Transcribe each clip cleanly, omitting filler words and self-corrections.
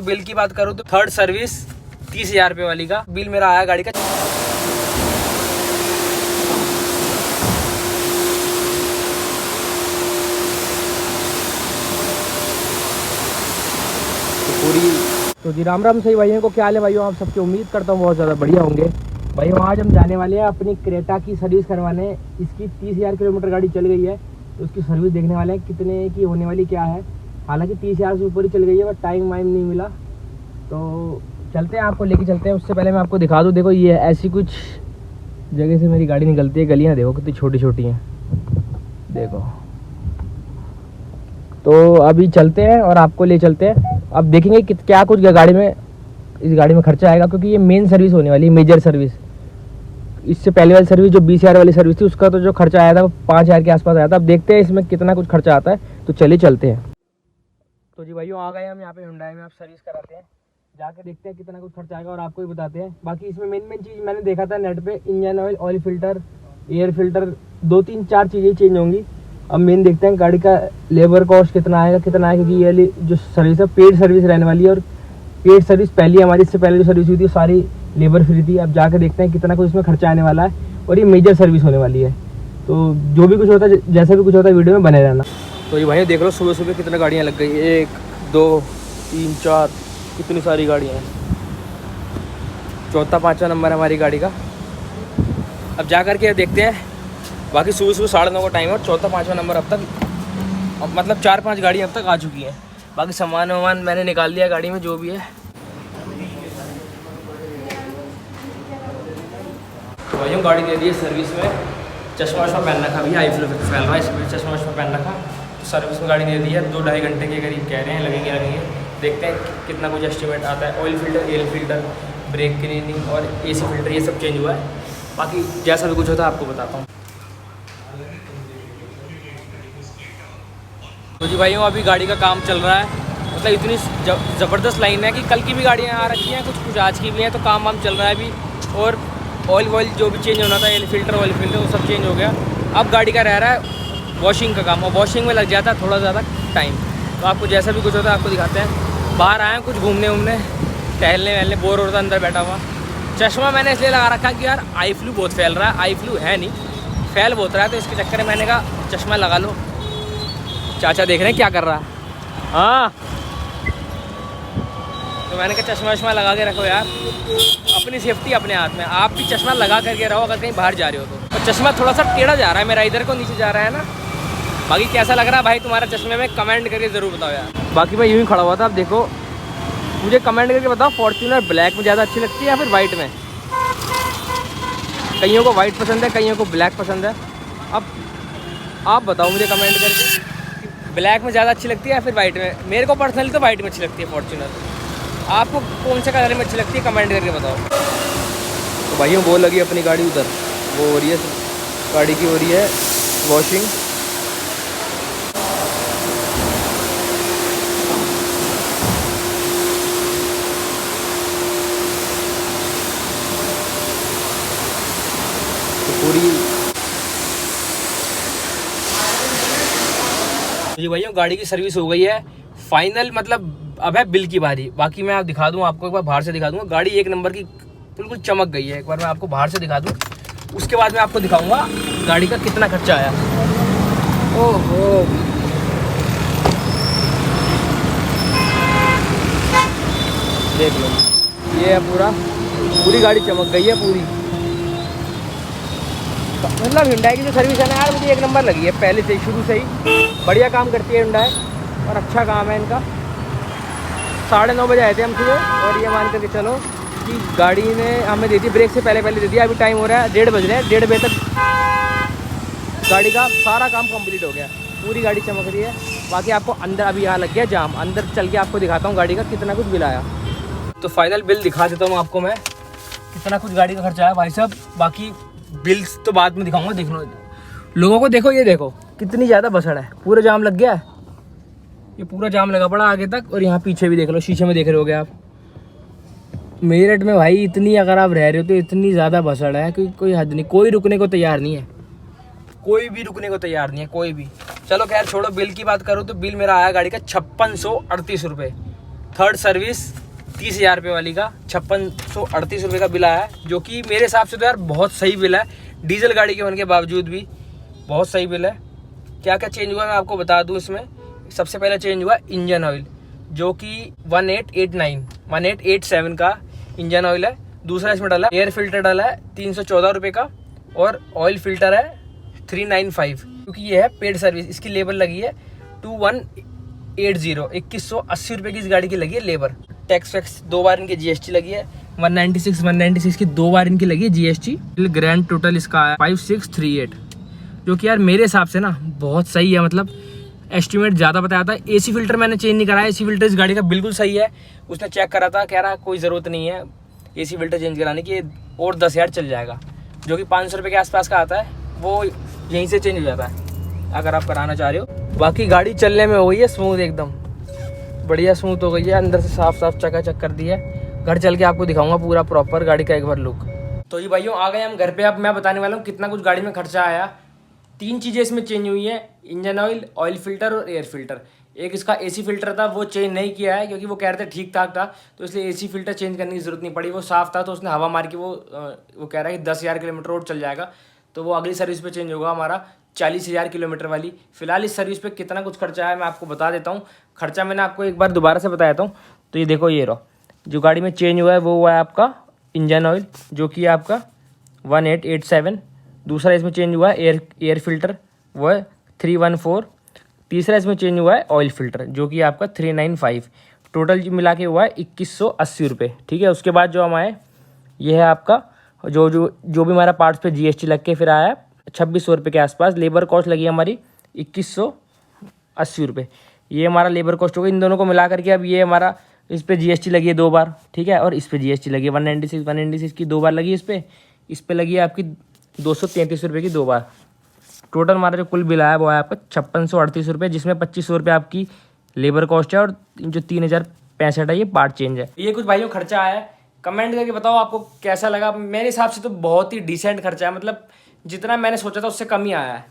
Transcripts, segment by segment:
Bill की बात करूँ तो थर्ड सर्विस 30,000 रुपये वाली का बिल मेरा आया गाड़ी का। तो जी राम राम सही भाइयों को, क्या हाल है भाइयों आप सबकी। उम्मीद करता हूँ बहुत ज़्यादा बढ़िया होंगे। भाइयों आज हम जाने वाले हैं अपनी क्रेटा की सर्विस करवाने। इसकी 30,000 किलोमीटर गाड़ी चल गई है, तो उसकी सर्विस देखने वाले हैं कितने की होने वाली क्या है। हालांकि 30,000 से ऊपर ही चल गई है, बट टाइम वाइम नहीं मिला, तो चलते हैं आपको लेके चलते हैं। उससे पहले मैं आपको दिखा दूँ, देखो ये ऐसी कुछ जगह से मेरी गाड़ी निकलती है। गलियाँ देखो कितनी छोटी छोटी हैं, देखो। तो अभी चलते हैं और आपको ले चलते हैं। अब देखेंगे कि क्या कुछ गाड़ी में, इस गाड़ी में खर्चा आएगा, क्योंकि ये मेन सर्विस होने वाली है, मेजर सर्विस। इससे पहले वाली सर्विस जो 20,000 वाली सर्विस थी, उसका तो जो खर्चा आया था वो 5,000 के आसपास आया था। अब देखते हैं इसमें कितना कुछ खर्चा आता है, तो चलिए चलते हैं। तो जी भाइयों आ गए हम यहाँ पे हुंडई में, आप सर्विस कराते हैं, जाके देखते हैं कितना कुछ खर्चा आएगा और आपको भी बताते हैं। बाकी इसमें मेन चीज़ मैंने देखा था नेट पे, engine oil, oil filter, air filter, 2-3-4 चीज़ें चेंज होंगी। अब मेन देखते हैं गाड़ी का लेबर कॉस्ट कितना आएगा, क्योंकि ये जो सर्विस है पेड सर्विस रहने वाली है। और पेड सर्विस पहली हमारी, इससे पहले जो सर्विस हुई थी सारी लेबर फ्री थी। अब जाके देखते हैं कितना कुछ इसमें खर्चा आने वाला है, और ये मेजर सर्विस होने वाली है। तो जो भी कुछ होता है, जैसा भी कुछ होता है, वीडियो में बने रहना। तो ये भाई देख लो सुबह सुबह कितनी गाड़ियाँ लग गई, 1 2 3 4 कितनी सारी गाड़ियाँ हैं। 4था-5वां नंबर है हमारी गाड़ी का। अब जा करके देखते हैं। बाकी सुबह 9:30 का टाइम है और 4था-5वां नंबर अब तक, मतलब 4-5 गाड़ियाँ अब तक आ चुकी हैं। बाकी सामान वामान मैंने निकाल दिया गाड़ी में जो भी है। तो भाइयों गाड़ी दे दी है सर्विस में। चश्मा वश्मा पहन रखा, भैया आई फ्लो फैल रहा है, इसमें चश्मा वश्मा पहन रखा। तो सर्विस में गाड़ी दे दी है, 2-2.5 घंटे के करीब कह रहे हैं लगेंगे। देखते हैं कितना कुछ एस्टिमेट आता है। Oil filter, air filter, brake cleaning और AC फिल्टर, ये सब चेंज हुआ है। बाकी जैसा भी कुछ होता है आपको बताता हूँ। तो जी भाइयों अभी गाड़ी का काम चल रहा है, मतलब इतनी ज़बरदस्त लाइन है कि कल की भी गाड़ियाँ आ रखी हैं, कुछ आज की भी हैं। तो काम वाम चल रहा है अभी। और ऑयल जो भी चेंज होना था, ऑयल फिल्टर वो सब चेंज हो गया। अब गाड़ी का रह रहा है वॉशिंग का काम, और वॉशिंग में लग जाता है थोड़ा ज़्यादा टाइम। तो आपको जैसा भी कुछ होता है आपको दिखाते हैं। बाहर आए हैं कुछ घूमने टहलने वहलने, बोर हो रहा था अंदर बैठा हुआ। चश्मा मैंने इसलिए लगा रखा कि यार आई फ्लू बहुत फैल रहा है। आई फ्लू है नहीं, फैल बहुत रहा है, तो इसके चक्कर में मैंने कहा चश्मा लगा लो। चाचा देख रहे हैं क्या कर रहा है। हाँ, तो मैंने कहा चश्मा वश्मा लगा के रखो यार, अपनी सेफ्टी अपने हाथ में। आप भी चश्मा लगा करके रहो अगर कहीं बाहर जा रहे हो तो। और चश्मा थोड़ा सा टेढ़ा जा रहा है मेरा, इधर को नीचे जा रहा है ना। बाकी कैसा लग रहा है भाई तुम्हारा चश्मे में, कमेंट करके ज़रूर बताओ यार। बाकी मैं यूँ ही खड़ा हुआ था। अब देखो मुझे कमेंट करके बताओ, फॉर्च्यूनर ब्लैक में ज़्यादा अच्छी लगती है या फिर वाइट में। कईयों को वाइट पसंद है, कईयों को ब्लैक पसंद है। अब आप बताओ मुझे कमेंट करके, ब्लैक में ज़्यादा अच्छी लगती है या फिर वाइट में। मेरे को पर्सनली तो वाइट में अच्छी लगती है फॉर्च्यूनर। आपको कौन से कलर में अच्छी लगती है कमेंट करके बताओ। तो भाइयों वो लगी अपनी गाड़ी उधर, वो हो रही है गाड़ी की, हो रही है वॉशिंग। तो पूरी जी भाइयों गाड़ी की सर्विस हो गई है फाइनल। मतलब अब है बिल की बारी। बाकी मैं आप दिखा दूं आपको, एक बार बाहर से दिखा दूंगा। गाड़ी एक नंबर की बिल्कुल चमक गई है। एक बार मैं आपको बाहर से दिखा दूं, उसके बाद मैं आपको दिखाऊंगा गाड़ी का कितना खर्चा आया। ओहो, देख लो, ये है पूरी गाड़ी चमक गई है पूरी। मतलब हुंडई की जो सर्विस है ना यार, मुझे एक नंबर लगी है। पहले से ही, शुरू से ही बढ़िया काम करती है हुंडई, और अच्छा काम है इनका। 9:30 बजे आए थे हम सुबह, और ये मान करके चलो कि गाड़ी ने हमें दे दी, ब्रेक से पहले दे दिया। अभी टाइम हो रहा है 1:30 बज रहे हैं। 1:30 बजे तक गाड़ी का सारा काम कंप्लीट हो गया, पूरी गाड़ी चमक रही है। बाकी आपको अंदर, अभी यहाँ लग गया जाम, अंदर चल के आपको दिखाता हूँ गाड़ी का कितना कुछ बिल आया। तो फाइनल बिल दिखा देता हूँ आपको मैं, कितना कुछ गाड़ी का खर्चा आया भाई साहब। बाकी बिल्स तो बाद में दिखाऊंगा। देख लो लोगों को, देखो ये देखो कितनी ज़्यादा बसड़ है, पूरा जाम लग गया है। ये पूरा जाम लगा पड़ा आगे तक, और यहाँ पीछे भी देख लो, शीशे में देख रहे होगे आप। मेरठ में भाई इतनी, अगर आप रह रहे हो तो इतनी ज़्यादा भसड़ है कि कोई हद नहीं। कोई रुकने को तैयार नहीं है, कोई भी रुकने को तैयार नहीं है, कोई भी। चलो खैर छोड़ो, बिल की बात करूँ तो बिल मेरा आया गाड़ी का 5638 रुपये। थर्ड सर्विस 30,000 रुपये वाली का 5638 रुपये का बिल आया है, जो कि मेरे हिसाब से तो यार बहुत सही बिल है। डीजल गाड़ी के होने के बावजूद भी बहुत सही बिल है। क्या क्या चेंज हुआ मैं आपको बता दूं। इसमें सबसे पहले चेंज हुआ इंजन ऑयल, जो कि 1887 का इंजन ऑयल है। दूसरा इसमें डाला एयर फिल्टर डाला है 314 रुपये का, और ऑयल फिल्टर है 395, क्योंकि ये है पेड सर्विस। इसकी लेबर लगी है 2180 रुपये की इस गाड़ी की लगी है लेबर। टैक्स वैक्स 2 बार इनकी जीएसटी लगी है 196 की 2 बार इनकी लगी है जीएसटी। ग्रैंड टोटल इसका है 5638, जो कि यार मेरे हिसाब से ना बहुत सही है। मतलब एस्टिमेट ज़्यादा बताया था। एसी फिल्टर मैंने चेंज नहीं कराया, एसी फिल्टर इस गाड़ी का बिल्कुल सही है। उसने चेक करा था, कह रहा कोई ज़रूरत नहीं है एसी फिल्टर चेंज कराने की, और 10,000 चल जाएगा, जो कि 500 रुपये के आसपास का आता है। वो यहीं से चेंज हो जाता है अगर आप कराना चाह रहे हो। बाकी गाड़ी चलने में हो गई है स्मूथ, एकदम बढ़िया स्मूथ हो गई है। अंदर से साफ साफ चकाचक कर दी है। घर चल के आपको दिखाऊंगा पूरा प्रॉपर गाड़ी का एक बार लुक। तो ये भाइयों आ गए हम घर पे। अब मैं बताने वाला हूँ कितना कुछ गाड़ी में खर्चा आया। 3 चीज़ें इसमें चेंज हुई है, इंजन ऑयल, ऑयल फिल्टर और एयर फिल्टर। एक इसका एसी फिल्टर था, वो चेंज नहीं किया है क्योंकि वो कह रहे थे ठीक ठाक था, तो इसलिए एसी फिल्टर चेंज करने की ज़रूरत नहीं पड़ी। वो साफ़ था तो उसने हवा मार के वो कह रहा है कि 10,000 किलोमीटर रोड चल जाएगा। तो वो अगली सर्विस पे चेंज होगा हमारा 40,000 किलोमीटर वाली। फिलहाल इस सर्विस पे कितना कुछ खर्चा है मैं आपको बता देता हूँ। खर्चा मैंने आपको एक बार दोबारा से बताया था। तो ये देखो, ये रहो जो गाड़ी में चेंज हुआ है वो हुआ है आपका इंजन ऑयल, जो कि आपका 1887। दूसरा इसमें चेंज हुआ है एयर फिल्टर, वो है 314। तीसरा इसमें चेंज हुआ है ऑयल फिल्टर, जो कि आपका 395। टोटल मिला के हुआ है 2180 रुपये। ठीक है, उसके बाद जो हमारे ये है आपका जो भी हमारा पार्ट्स पे जीएसटी लग के फिर आया है 2600 रुपये के आसपास। लेबर कॉस्ट लगी है हमारी 2180 रुपये। ये हमारा लेबर कॉस्ट होगा इन दोनों को मिला करके। अब ये हमारा इस पे जीएसटी लगी है 2 बार, ठीक है, और इस पे जीएसटी लगी है 196 की 2 बार लगी है। इस पे लगी है आपकी 233 रुपये की 2 बार। टोटल हमारा जो कुल बिल आया वो है आपका 5638 रुपये, जिसमें 2500 रुपये आपकी लेबर कॉस्ट है और जो 3065 है ये पार्ट चेंज है। ये कुछ भाइयों खर्चा आया है। कमेंट करके बताओ आपको कैसा लगा। मेरे हिसाब से तो बहुत ही डिसेंट खर्चा है, मतलब जितना मैंने सोचा था उससे कम ही आया है।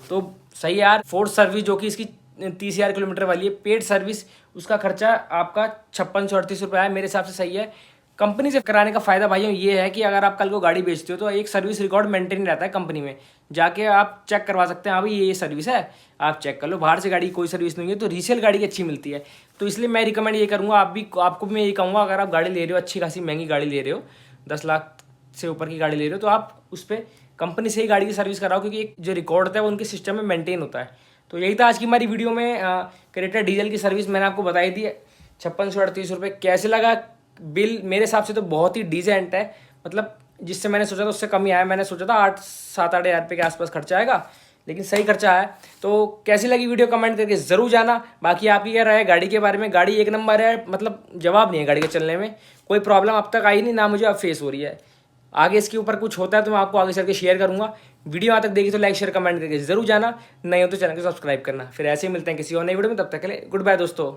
तो सही है यार। फोर्थ सर्विस जो कि इसकी 30,000 किलोमीटर वाली है, पेड सर्विस, उसका खर्चा आपका 5638 रुपये है। मेरे हिसाब से सही है। कंपनी से कराने का फ़ायदा भाइयों ये है कि अगर आप कल को गाड़ी बेचते हो तो एक सर्विस रिकॉर्ड मेंटेन रहता है कंपनी में। जाके आप चेक करवा सकते हैं, हाँ भाई ये सर्विस है, आप चेक कर लो। बाहर से गाड़ी कोई सर्विस नहीं है, तो रीसेल गाड़ी की अच्छी मिलती है। तो इसलिए मैं रिकमेंड ये करूँगा, आपको भी मैं ये कहूँगा, अगर आप गाड़ी ले रहे हो, अच्छी खासी महंगी गाड़ी ले रहे हो, 10 लाख से ऊपर की गाड़ी ले रहे हो, तो आप उस पर कंपनी से ही गाड़ी की सर्विस कराओ, क्योंकि एक जो रिकॉर्ड होता है वो उनके सिस्टम में मेंटेन होता है। तो यही था आज की हमारी वीडियो में। क्रेटा डीजल की सर्विस मैंने आपको बताई दी है 5638 रुपये। कैसे लगा बिल? मेरे हिसाब से तो बहुत ही डिसेंट है। मतलब जिससे मैंने सोचा था उससे कम ही आया। मैंने सोचा था 8-7 हज़ार रुपये के आसपास खर्चा आएगा, लेकिन सही खर्चा है। तो कैसी लगी वीडियो कमेंट करके ज़रूर जाना। बाकी आपकी क्या राय है गाड़ी के बारे में? गाड़ी एक नंबर है, मतलब जवाब नहीं है गाड़ी के चलने में। कोई प्रॉब्लम अब तक आई नहीं, ना मुझे अब फेस हो रही है। आगे इसके ऊपर कुछ होता है तो मैं आपको आगे चल के शेयर करूँगा। वीडियो यहाँ तक देखी तो लाइक शेयर कमेंट करके ज़रूर जाना। नहीं हो तो चैनल को सब्सक्राइब करना। फिर ऐसे ही मिलते हैं किसी और नई वीडियो में, तब तक के लिए गुड बाय दोस्तों।